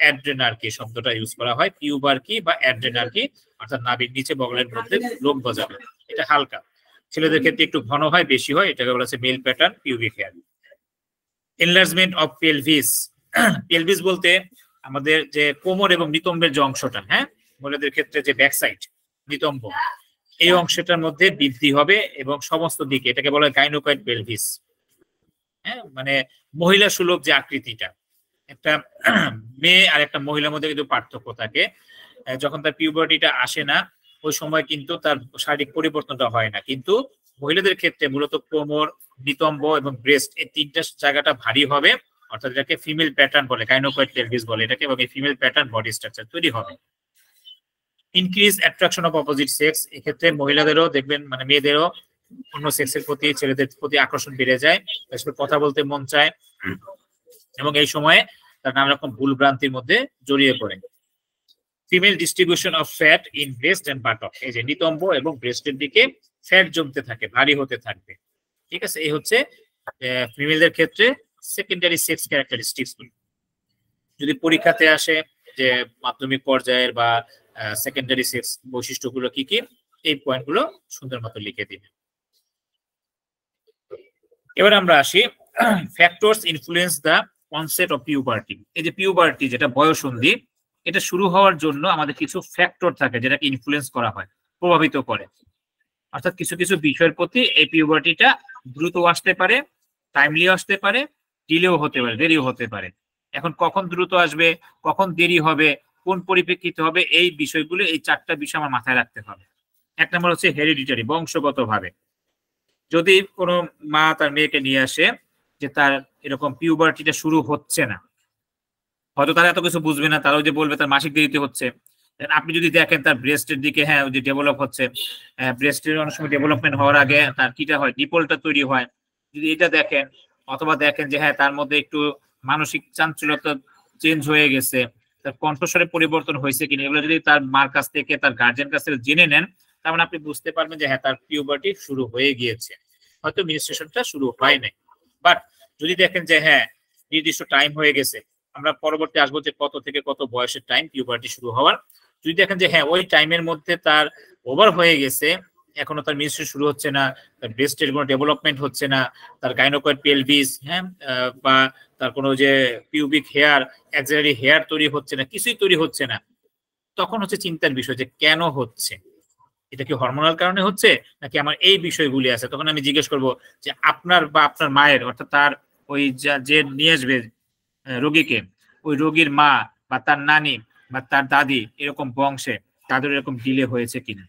অ্যাড্রেনার্কি, শব্দটা ইউজ করা হয়, পিউবার্কি বা অ্যাড্রেনার্কি, অর্থাৎ নাভির নিচে বগলের মধ্যে লোম গজাবে, এটা হালকা। ছেলেদের ক্ষেত্রে একটু ঘন হয়, বেশি হয়, এটাকে বলা হচ্ছে male pattern pubic hair. Enlargement of pelvis, pelvis বলতে আমাদের যে কোমর এবং নিতম্বের যে অংশটা, হ্যাঁ, মহিলাদের ক্ষেত্রে যে ব্যাক সাইড নিতম্ব, এই অংশটার মধ্যে বৃদ্ধি হবে এবং সমস্ত দিকে, এটাকে বলা হয় গাইনোকয়েড পেলভিস। হ্যাঁ, মানে মহিলা সুলভ যে আকৃতিটা, একটা মেয়ে আর একটা মহিলার মধ্যে কিন্তু পার্থক্য থাকে। যখন তার পিউবার্টিটা আসে না, ওই সময় কিন্তু তার শারীরিক পরিবর্তনটা হয় না, কিন্তু মহিলাদের ক্ষেত্রে মূলত কোমর, নিতম্ব এবং ব্রেস্ট, এই তিনটা জায়গাটা ভারী হবে, অর্থাৎ এটাকে ফিমেল প্যাটার্ন বলে, গাইনোকয়েড পেলভিস বলে এটাকে, এবং এই ফিমেল প্যাটার্ন বডি স্ট্রাকচার তৈরি হবে। Increase attraction of opposite sex, এক্ষেত্রে মহিলাদেরও দেখবেন মানে মেয়েদেরও অন্য সেক্সের প্রতি, ছেলেদের প্রতি আকর্ষণ বেড়ে যায়, কথা বলতে মন চায়, এবং এই সময়ে তার নানা রকম ভুল ভ্রান্তির মধ্যে জড়িয়ে পড়ে। Female distribution of fat in breast and buttock, এই যে নিতম্ব এবং ব্রেস্টের দিকে ফ্যাট জমতে থাকে, ভারী হতে থাকবে, ঠিক আছে। এই হচ্ছে ফিমেলদের ক্ষেত্রে সেকেন্ডারি সেক্স ক্যারেক্টারিস্টিক্স। যদি পরীক্ষাতে আসে যে মাধ্যমিক পর্যায়ের বা সেকেন্ডারি সেক্স বৈশিষ্ট্যগুলো কি কি, এই পয়েন্টগুলো সুন্দর মতো লিখে দিবে। এবার আমরা আসি factors influence the concept of puberty. এই যে পিউবার্টি যেটা বয়ঃসন্ধি, এটা শুরু হওয়ার জন্য আমাদের কিছু ফ্যাক্টর থাকে যেটাকে ইনফ্লুয়েন্স করা হয়, প্রভাবিত করে, অর্থাৎ কিছু কিছু বিষয়ের প্রতি এই পিউবার্টিটা দ্রুত আসতে পারে, টাইমলি আসতে পারে, ডিলেও হতে পারে, দেরিও হতে পারে। এখন কখন দ্রুত আসবে, কখন দেরি হবে, কোন পরিপ্রেক্ষিতে হবে, এই বিষয়গুলো, এই 4টা বিষয় আমার মাথায় রাখতে হবে। 1 নম্বর হচ্ছে হেরিডিটারি, বংশগতভাবে। যদি কোনো মা তার মেয়েকে নিয়ে আসে যে তার এরকম পিউবার্টিটা শুরু হচ্ছে না, হয়তো তারা এত কিছু বুঝবে না, তারাও যে বলবে তার মাসিক দেরিতে হচ্ছে, আপনি যদি দেখেন তার ব্রেস্টের দিকে, হ্যাঁ ওই যে ডেভেলপ হচ্ছে, ব্রেস্টের অনেক সময় ডেভেলপমেন্ট হওয়ার আগে তার কিটা হয়, ডিপোলটা তৈরি হয়, যদি এটা দেখেন অথবা দেখেন যে হ্যাঁ তার মধ্যে একটু মানসিক চাঞ্চল্যতা চেঞ্জ হয়ে গেছে, তার কণ্ঠস্বরে পরিবর্তন হয়েছে কিনা, এগুলো যদি তার মার কাছ থেকে তার গার্জিয়ান কাছ থেকে জেনে নেন, তার মানে আপনি বুঝতে পারবেন যে হ্যাঁ তার পিউবার্টি শুরু হয়ে গিয়েছে, হয়তো মেনস্ট্রুয়েশনটা শুরু হয় নাই। বাট যদি দেখেন যে হ্যাঁ নির্দিষ্ট টাইম হয়ে গেছে, আমরা পরবর্তী আসবো যে কত থেকে কত বয়সের টাইম পিউবার্টি শুরু হওয়ার, যদি দেখেন যে হ্যাঁ ওই টাইমের মধ্যে তার ওভার হয়ে গেছে, এখনো তার মেনস্ট্রুয়েশন শুরু হচ্ছে না, তার ব্রেস্টের কোনো ডেভেলপমেন্ট হচ্ছে না, তার গাইনোকয়েড পেলভিস হ্যাঁ বা তার কোনো যে পিউবিক হেয়ার অ্যাক্সিলারি হেয়ার তৈরি হচ্ছে না, কিছুই তৈরি হচ্ছে না, তখন হচ্ছে চিন্তার বিষয় যে কেন হচ্ছে, এটা কি হরমোনাল কারণে হচ্ছে নাকি আমার এই বিষয়গুলি আছে। তখন আমি জিজ্ঞেস করব যে আপনার বা আপনার মায়ের অর্থাৎ তার ওই যে নিয়ে আসবে রোগীকে, ওই রোগীর মা বা তার নানি বা তার দাদি এরকম বংশে তাদের এরকম ডিলে হয়েছে কিনা।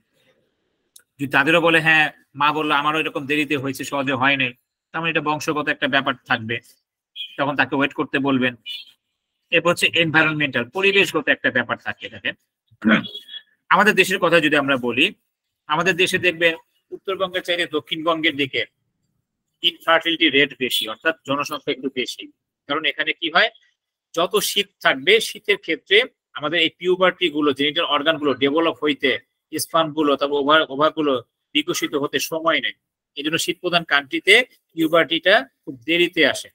যদি তাদেরও বলে হ্যাঁ মা বললো আমারও এরকম দেরিতে হয়েছে, সহজে হয় নাই, তার মানে এটা বংশগত একটা ব্যাপার থাকবে, তখন তাকে ওয়েট করতে বলবেন। এরপর হচ্ছে এনভায়রনমেন্টাল, পরিবেশগত একটা ব্যাপার থাকে। দেখেন আমাদের দেশের কথা যদি আমরা বলি, আমাদের দেশে দেখবেন উত্তরবঙ্গের চাইতে দক্ষিণবঙ্গের দিকে ইনফার্টিলিটি রেট বেশি, অর্থাৎ জনসংখ্যা একটু বেশি। কারণ এখানে কি হয়, যত শীত থাকবে শীতের ক্ষেত্রে আমাদের এই পিউবার্টি গুলো, জেনিটাল অর্গান গুলো ডেভেলপ হইতে, স্পার্ম গুলো তারপর ওভার গুলো বিকশিত হতে সময় নেই। এই জন্য শীত প্রধান কান্ট্রিতে পিউবার্টিটা খুব দেরিতে আসে।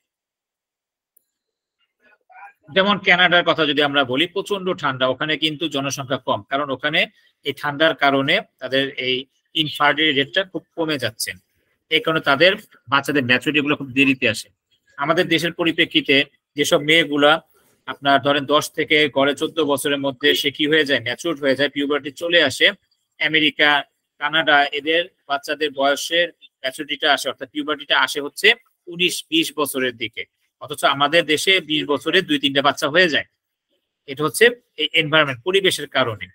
যেমন কানাডার কথা যদি আমরা বলি, প্রচন্ড ঠান্ডা, ওখানে কিন্তু জনসংখ্যা কম, কারণ ওখানে এই ঠান্ডার কারণে তাদের এই ইনফার্টিলিটি রেটটা খুব কমে যাচ্ছে, এই কারণে তাদের বাচ্চাদের ম্যাচুরিটি গুলো খুব দেরিতে আসে। আমাদের দেশের পরিপ্রেক্ষিতে যেসব মেয়েগুলা আপনার ধরেন 10 থেকে গড়ে 14 বছরের মধ্যে সে কি হয়ে যায়, ম্যাচুরড হয়ে যায়, পিউবার্টি চলে আসে, আমেরিকা কানাডা এদের বাচ্চাদের বয়সের ম্যাচুরিটিটা আসে অর্থাৎ পিউবার্টিটা আসে হচ্ছে 19-20 বছরের দিকে, অথচ আমাদের দেশে 20 বছরে 2-3টা বাচ্চা হয়ে যায়। এটা হচ্ছে এই এনভায়রনমেন্ট, পরিবেশের কারণে।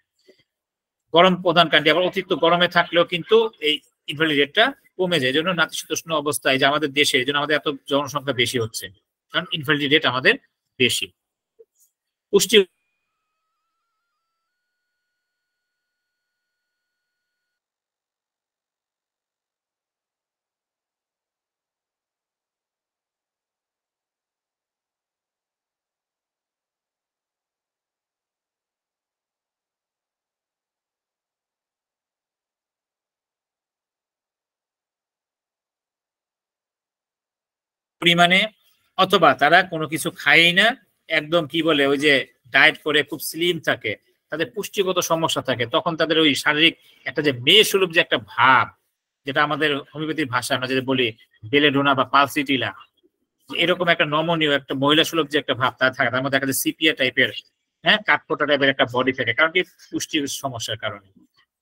গরম প্রধান কান্ট্রি, আবার অতিরিক্ত গরমে থাকলেও কিন্তু এই ইনফার্টিলিটি রেটটা কমে যায়। এই জন্য নাতিশীতোষ্ণ অবস্থায় যে আমাদের দেশে, এই জন্য আমাদের এত জনসংখ্যা বেশি হচ্ছে, কারণ ইনফার্টিলিটি রেট আমাদের বেশি। পুষ্টি পরিমাণে, অথবা তারা কোনো কিছু খায়ই না, একদম কি বলে ওই যে ডায়েট করে খুব স্লিম থাকে, তাদের পুষ্টিগত সমস্যা থাকে, তখন তাদের ওই শারীরিক একটা যে মেয়ে সুলভ যে একটা ভাব, যেটা আমাদের হোমিওপ্যাথির ভাষা আমরা যেটা বলি বেলেডোনা বা পালসিটিলা, এরকম একটা নমনীয় একটা মহিলা সুলভ যে একটা ভাব তার থাকে, তার মধ্যে একটা সিপিয়া টাইপের হ্যাঁ কাঠফোটা টাইপের একটা বডি থাকে, কারণ কি পুষ্টির সমস্যার কারণে।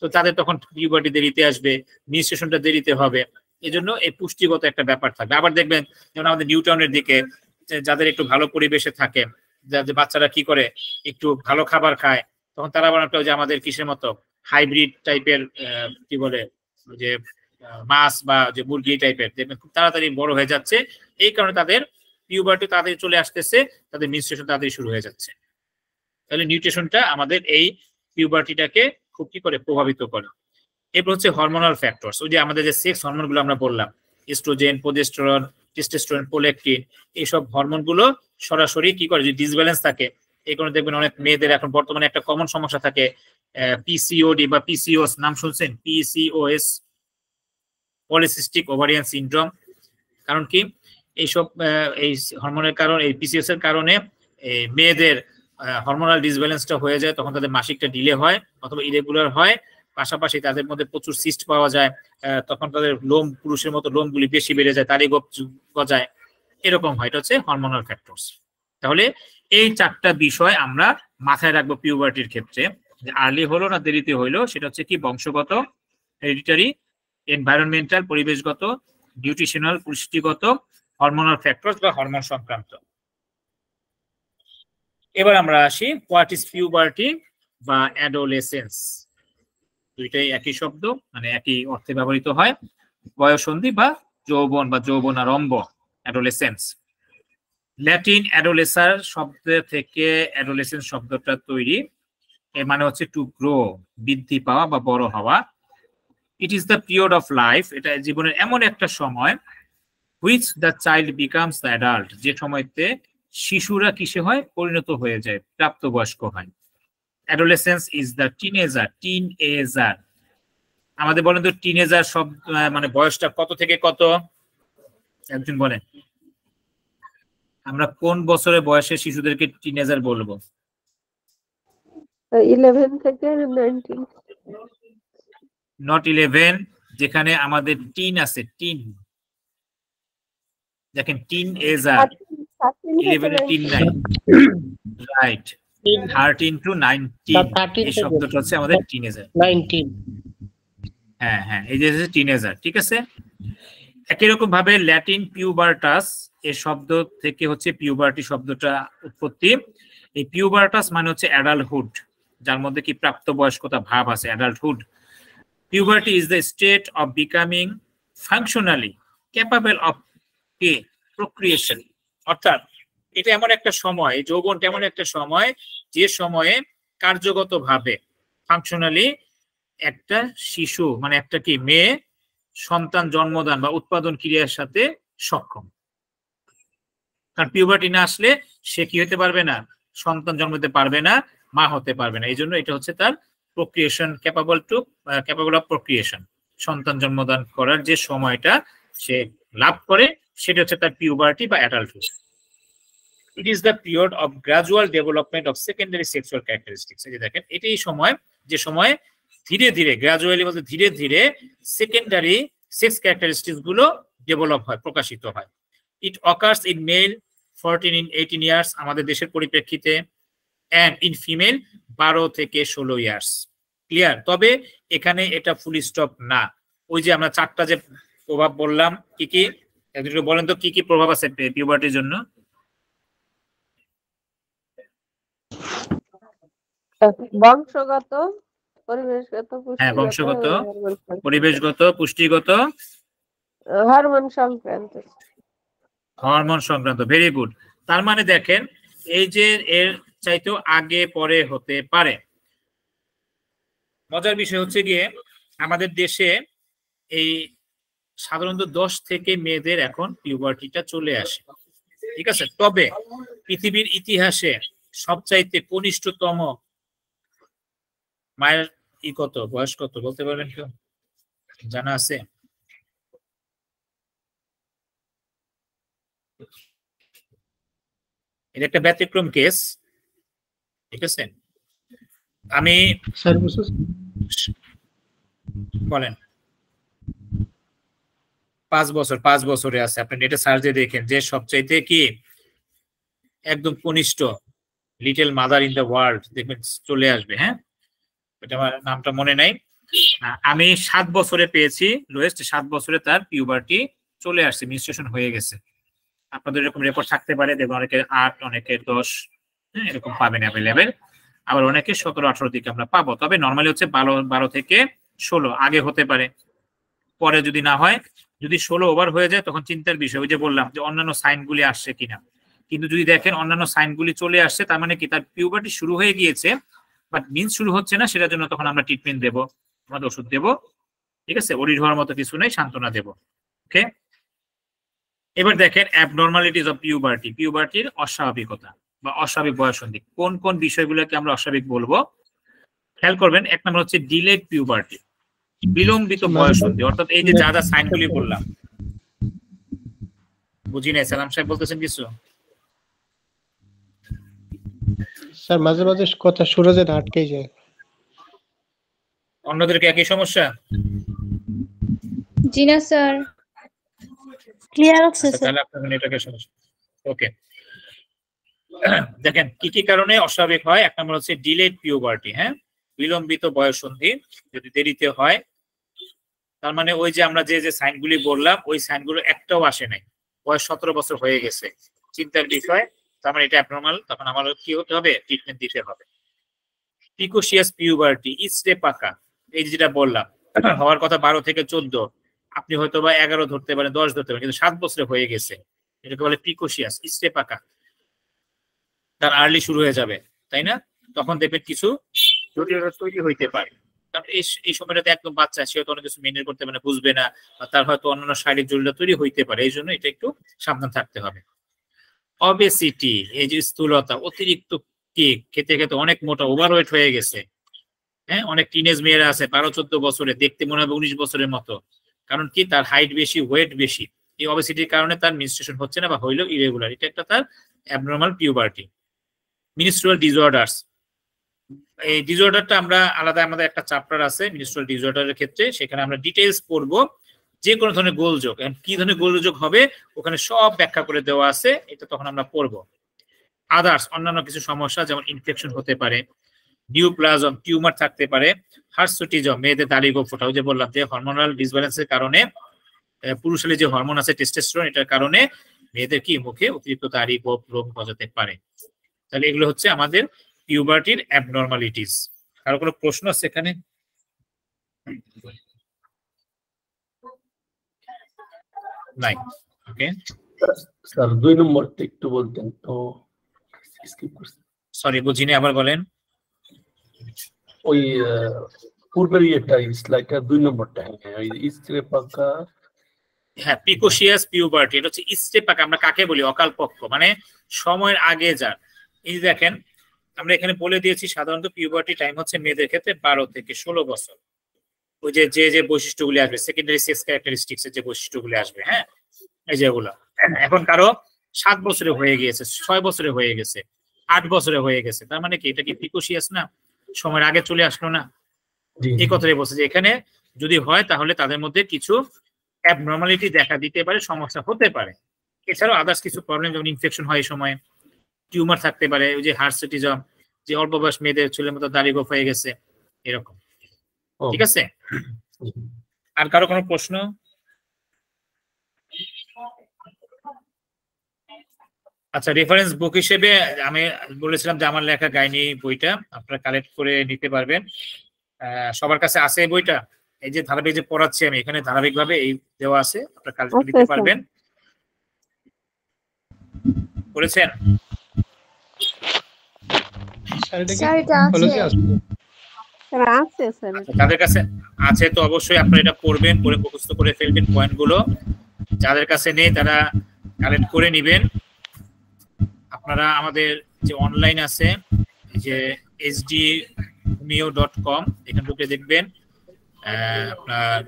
তো তাদের তখন পিউবার্টি দেরিতে আসবে, মেনস্ট্রুয়েশনটা দেরিতে হবে, এই জন্য এই পুষ্টিগত একটা ব্যাপার থাকবে। আবার দেখবেন যেমন আমাদের নিউ টাউনের দিকে যাদের একটু ভালো পরিবেশে থাকে, যাদের বাচ্চারা কি করে একটু ভালো খাবার খায়, তখন তারা আবার একটা যে আমাদের কিসের মতো হাইব্রিড টাইপের কি বলে যে মাছ বা যে মুরগি টাইপের, দেখবেন খুব তাড়াতাড়ি বড় হয়ে যাচ্ছে, এই কারণে তাদের পিউবার্টি তাড়াতাড়ি চলে আসতেছে, তাদের মেনস্ট্রুয়েশন তাড়াতাড়ি শুরু হয়ে যাচ্ছে। তাহলে নিউট্রিশনটা আমাদের এই পিউবার্টিটাকে খুব কি করে প্রভাবিত করে। এরপর হচ্ছে হরমোনাল ফ্যাক্টরস, ওই যে আমাদের যে সেক্স হরমোন গুলো আমরা বললাম, এস্ট্রোজেন, প্রোজেস্টেরন, টেস্টোস্টেরন, প্রোল্যাকটিন, এইসব হরমোন গুলো সরাসরি কি করে, যদি ডিসব্যালেন্স থাকে, এই কারণে দেখবেন অনেক মেয়েদের এখন বর্তমানে একটা কমন সমস্যা থাকে পিসিওডি বা পিসিওএস, নাম শুনছেন? PCOS, polycystic ovarian syndrome. কারণ কি এইসব এই হরমোনের কারণে, এই পিসিওএস এর কারণে মেয়েদের হরমোনাল ডিসব্যালেন্সটা হয়ে যায়, তখন তাদের মাসিকটা ডিলে হয় অথবা ইরেগুলার হয়, পাশাপাশি তাদের মধ্যে প্রচুর সিস্ট পাওয়া যায়, তখন তাদের লোম পুরুষের মতো লোমগুলি বেশি বেড়ে যায়, দাড়ি গজায়, এরকম হয়। এটা হচ্ছে হরমোনাল ফ্যাক্টরস। তাহলে এই 4টা বিষয় আমরা মাথায় রাখবো পিউবার্টির ক্ষেত্রে, যে আর্লি হলো না দেরিতে হইলো, সেটা হচ্ছে কি বংশগত, হেরিডিটারি, এনভায়রনমেন্টাল পরিবেশগত, নিউট্রিশনাল পুষ্টিগত, হরমোনাল ফ্যাক্টরস বা হরমোন সংক্রান্ত। এবার আমরা আসি হোয়াট ইজ পিউবার্টি বা অ্যাডোলেসেন্স। দুইটাই একই শব্দ, মানে একই অর্থে ব্যবহৃত হয়, বয়ঃসন্ধি বা যৌবন বা যৌবনারম্ভ, অ্যাডোলেসেন্স। ল্যাটিন অ্যাডোলেসার শব্দ থেকে অ্যাডোলেসেন্স শব্দটা তৈরি, এর মানে হচ্ছে টু গ্রো, বৃদ্ধি পাওয়া বা বড় হওয়া। It is the period of life, এটা জীবনের এমন একটা সময় which the child becomes the adult, যে সময়তে শিশুরা কিসে হয়, পরিণত হয়ে যায়, প্রাপ্তবয়স্ক হয়। Adolescence is the teenager, teenager. আমাদের বলেন তো টিনেজার সব মানে বয়সটা কত থেকে কত, একজন বলেন। আমরা কোন বছরে বয়সে শিশুদেরকে টিনেজার বলবো? 11 থেকে 19। নট 11, যেখানে আমাদের টিন আছে, টিন। দেখেন টিন এজার, 11 এ টিন নাই, রাইট। 13 to 19 এই শব্দটা হচ্ছে আমাদের টিনেজার। 19 হ্যাঁ হ্যাঁ, এই যে টিনেজার, ঠিক আছে। একই রকম ভাবে ল্যাটিন পিউবার্টাস এর শব্দ থেকে হচ্ছে পিউবার্টি শব্দটা উৎপত্তি। এই পিউবার্টাস মানে হচ্ছে অ্যাডাল্টহুড, যার মধ্যে কি প্রাপ্তবয়স্কতা ভাব আছে, adulthood. Puberty is the state of becoming functionally capable of procreation. অর্থাৎ এটা এমন একটা সময়, যৌবনটা এমন একটা সময় যে সময়ে কার্যগতভাবে ফাংশনালি একটা শিশু মানে একটা কি মেয়ে সন্তান জন্মদান বা উৎপাদন ক্রিয়ার সাথে সক্ষম। কারণ পিউবার্টি না আসলে সে কি হতে পারবে না, সন্তান জন্ম দিতে পারবে না, মা হতে পারবে না। এই জন্য এটা হচ্ছে তার প্রক্রিয়েশন, ক্যাপাবল অফ প্রক্রিয়েশন, সন্তান জন্মদান করার যে সময়টা সে লাভ করে সেটা হচ্ছে তার পিউবার্টি বা adulthood. It is the period of gradual development of secondary sexual characteristics. এই যে দেখেন, এটাই সময় যে সময় ধীরে ধীরে, গ্রাজুয়ালি বলতে ধীরে ধীরে সেকেন্ডারি সেক্স ক্যারেক্টারিস্টিক্স গুলো ডেভেলপ হয়, প্রকাশিত হয়। It occurs in male 14 in 18 years আমাদের দেশের পরিপ্রেক্ষিতে, and in female 12 থেকে 16 ইয়ার্স। ক্লিয়ার? তবে এখানে এটা ফুল স্টপ না। ওই যে আমরা 4টা যে প্রভাব বললাম, কি কি একটু বলেন তো, কি কি প্রভাব আছে পিউবার্টির জন্য? বংশগত, পরিবেশগত, হ্যাঁ, বংশগত, পরিবেশগত, পুষ্টিগত, হরমোন সংক্রান্ত। হরমোন সংক্রান্ত, ভেরি গুড। তার মানে দেখেন, এই যে এর চাইতেও আগে পরে হতে পারে। মজার বিষয় হচ্ছে গিয়ে আমাদের দেশে এই সাধারণত 10 থেকে মেয়েদের এখন পিউবার্টিটা চলে আসে, ঠিক আছে। তবে পৃথিবীর ইতিহাসে সবচাইতে কনিষ্ঠতম মায়ের কত, বয়স কত বলতে পারবেন কেউ, জানা আছে? এটা একটা ব্যতিক্রম কেস, ঠিক আছে। আমি বলেন 5 বছরে আছে, আপনি নেটে সার্চ দিয়ে দেখেন যে সবচাইতে কি একদম কনিষ্ঠ little mother in the world, দেখবেন চলে আসবে। হ্যাঁ, এটা আমার নামটা মনে নাই। আমি 7 বছরে পেয়েছি, লোয়েস্ট 7 বছরে তার পিউবার্টি চলে আসছে, মেনস্ট্রুয়েশন হয়ে গেছে। আপনাদের এরকম রেকর্ড থাকতে পারে, দেখবেন অনেকে 8, অনেকে 10 এরকম পাবেন অ্যাভেলেবেল। আবার অনেকে 17-18 দিকে আমরা পাবো। তবে নর্মালি হচ্ছে 12 থেকে 16, আগে হতে পারে, পরে যদি না হয়। যদি 16 ওভার হয়ে যায় তখন চিন্তার বিষয়। ওই যে বললাম যে অন্যান্য সাইনগুলি আসছে কিনা, কিন্তু যদি দেখেন অন্যান্য সাইনগুলি চলে আসছে, তার মানে কি তার পিউবার্টি শুরু হয়ে গিয়েছে, বাট মিন্স শুরু হচ্ছে না, সেটার জন্য তখন আমরা ট্রিটমেন্ট দেবো, আমাদের ওষুধ দেবো, ঠিক আছে। ওরিড হওয়ার মতো কিছু নেই, সান্ত্বনা দেবো। ওকে, এবার দেখেন অ্যাবনর্মালিটিস অফ পিউবার্টি, পিউবার্টির অস্বাভাবিকতা বা অস্বাভাবিক বয়ঃসন্ধি। কোন কোন বিষয়গুলোকে আমরা অস্বাভাবিক বলবো খেয়াল করবেন। 1 নম্বর হচ্ছে ডিলেড পিউবার্টি, বিলম্বিত বয়ঃসন্ধি। অর্থাৎ এই যে যা যা সাইনগুলি বললাম, বুঝি নাই সালাম সাহেব, বলতেছেন কিছু? স্যার মাঝে মাঝে কথা শুরু যেন আটকে যায়। অন্যদেরকে একই সমস্যা? জি না স্যার, ক্লিয়ার আছে স্যার। তাহলে আপনাদের নেটওয়ার্কের সমস্যা। ওকে, দেখেন কি কি কারণে অস্বাভাবিক হয়। 1 নম্বর হচ্ছে ডিলেড পিউবার্টি, হ্যাঁ, বিলম্বিত বয়ঃসন্ধি যদি দেরিতে হয়, তার মানে ওই যে আমরা যে যে সাইনগুলি বললাম ওই সাইনগুলো একটাও আসে নাই, বয়স 17 বছর হয়ে গেছে, চিন্তার বিষয়। তার মানে এটা অ্যাবনর্মাল, তখন আমার কি হতে হবে, ট্রিটমেন্ট দিতে হবে। প্রিকোশিয়াস পিউবার্টি, ইসরে পাকা, এই যেটা বললাম হওয়ার কথা 12 থেকে 14, আপনি হয়তো বা 11 ধরতে পারেন, 10 ধরতে পারেন, কিন্তু 7 বছরে হয়ে গেছে, এটাকে বলে প্রিকোশিয়াস, ইসরে পাকা। তার আর্লি শুরু হয়ে যাবে, তাই না? তখন দেখবেন কিছু জটিলতা তৈরি হইতে পারে। কারণ এই সময়টাতে একদম বাচ্চা, সে হয়তো অনেক কিছু মেনটেন করতে মানে বুঝবে না, বা তার হয়তো অন্যান্য শারীরিক জটিলতা তৈরি হইতে পারে, এই জন্য এটা একটু সাবধান থাকতে হবে। অবেসিটি, এই যে স্থূলতা, অতিরিক্ত কেক খেতে খেতে অনেক মোটা, ওভারওয়েট হয়ে গেছে, হ্যাঁ, অনেক টিনেজ মেয়েরা আছে 12-14 বছরে, দেখতে মনে হবে 19 বছরের মতো, কারণ কি তার হাইট বেশি, ওয়েট বেশি। এই অবেসিটির কারণে তার মেনস্ট্রুয়েশন হচ্ছে না বা হইলেও ইরেগুলার, এটা একটা তার অ্যাবনর্মাল পিউবার্টি। মিনস্ট্রুয়াল ডিসঅর্ডারস, এই ডিসঅর্ডারটা আমরা আলাদা, আমাদের একটা চ্যাপ্টার আছে মিনস্ট্রুয়াল ডিসঅর্ডারের ক্ষেত্রে, সেখানে আমরা ডিটেইলস পড়বো, যে কোনো ধরনের গোলযোগ, কি ধরনের গোলযোগ হবে ওখানে সব ব্যাখ্যা করে দেওয়া আছে, এটা তখন আমরা পড়বো। আদার্স, অন্যান্য কিছু সমস্যা যেমন ইনফেকশন হতে পারে, নিউপ্লাজম, টিউমার থাকতে পারে, হার্সুটিজম, মেয়েদের দাড়ি গোঁফ ওঠা, ওই যে বললাম যে হরমোনাল ডিসব্যালেন্সের কারণে, পুরুষের যে হরমোন আছে টেস্টোস্টেরন, এটার কারণে মেয়েদের কি মুখে অতিরিক্ত দাড়ি গোঁফ রোগ গজাতে পারে। তাহলে এগুলো হচ্ছে আমাদের পিউবার্টির অ্যাবনর্মালিটিস। কারো কোনো প্রশ্ন আছে এখানে? নাই, ওকে। স্যার 2 নম্বরটা একটু বলতেন তো, স্কিপ করছি। সরি, বুঝিনি, আবার বলেন। ওই পূর্বের ইয়েটা লাইক 2 নম্বরটা, হ্যাঁ, ওই স্ত্রী পাকা, হ্যাঁ, প্রিকোশিয়াস পিউবার্টি, এটা হচ্ছে ইস্তেপাক। আমরা কাকে বলি? অকালপক্ষ, মানে সময়ের আগে যার। এই দেখেন, আমরা এখানে বলে দিয়েছি সাধারণত পিউবার্টি টাইম হচ্ছে মেয়েদের ক্ষেত্রে 12 থেকে 16 বছর। ওই যে যে বৈশিষ্ট্যগুলি আসবে, সেকেন্ডারি সেক্স ক্যারেক্টারিস্টিক্স এর যে বৈশিষ্ট্যগুলি আসবে, হ্যাঁ, এই যেগুলো। এখন কারো 7 বছরে হয়ে গিয়েছে, 6 বছরে হয়ে গেছে, 8 বছরে হয়ে গেছে, তার মানে কি এটা কি প্রিকোশিয়াস না? সময়ের আগে চলে আসলো না? এই কথাটাই বলছে যে এখানে যদি হয় তাহলে তাদের মধ্যে কিছু অ্যাবনর্মালিটি দেখা দিতে পারে, সমস্যা হতে পারে। এছাড়াও আদার্স কিছু প্রবলেম, যেমন ইনফেকশন হয় এই সময়, টিউমার থাকতে পারে, ওই যে হার্সুটিজম, যে অল্প বয়স মেয়েদের ছেলের মতো দাড়ি গোঁফ হয়ে গেছে, এরকম। ঠিক আছে, আর কারো কোনো প্রশ্ন? আচ্ছা, রেফারেন্স বুক হিসেবে আমি বলেছিলাম যে আমার লেখা গাইনি বইটা আপনারা কালেক্ট করে নিতে পারবেন। সবার কাছে আছে এই বইটা? এই যে ধারাবাহিক যে পড়াচ্ছি আমি, এখানে ধারাবাহিক ভাবে এই দেওয়া আছে, আপনারা কালেক্ট করে নিতে পারবেন। করেছেন? তাদের কাছে আছে তো অবশ্যই আপনারা এটা পড়বেন, পড়ে মুখস্থ করে ফেলবেন পয়েন্টগুলো। যাদের কাছে নেই তারা কালেক্ট করে নেবেন। আপনারা আমাদের যে অনলাইন আছে, যে hdhomeo.com, এখানে ঢুকে দেখবেন আপনার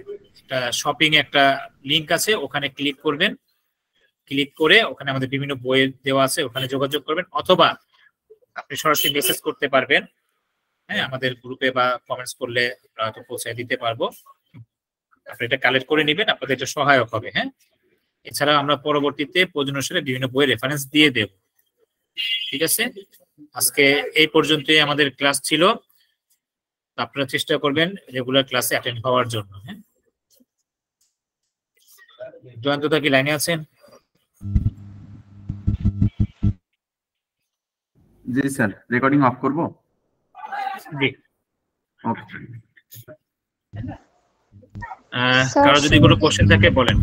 একটা শপিং একটা লিংক আছে, ওখানে ক্লিক করবেন। ক্লিক করে ওখানে আমাদের বিভিন্ন বই দেওয়া আছে, ওখানে যোগাযোগ করবেন, অথবা আপনি সরাসরি মেসেজ করতে পারবেন, হ্যাঁ, আমাদের গ্রুপে বা কমেন্টস করলে আমরা হয়তো পৌঁছে দিতে পারবো। আপনি এটা কালেক্ট করে নেবেন, আপনাদের এটা সহায়ক হবে। হ্যাঁ, এছাড়া আমরা পরবর্তীতে প্রয়োজন অনুসারে বিভিন্ন বইয়ের রেফারেন্স দিয়ে দেব। ঠিক আছে, আজকে এই পর্যন্তই আমাদের ক্লাস ছিল। আপনারা চেষ্টা করবেন রেগুলার ক্লাসে অ্যাটেন্ড হওয়ার জন্য। হ্যাঁ, জয়ন্তদা কি লাইনে আছেন? জি স্যার, রেকর্ডিং অফ করব? জি, ওকে। কারো যদি কোনো কোশ্চেন থাকে বলেন।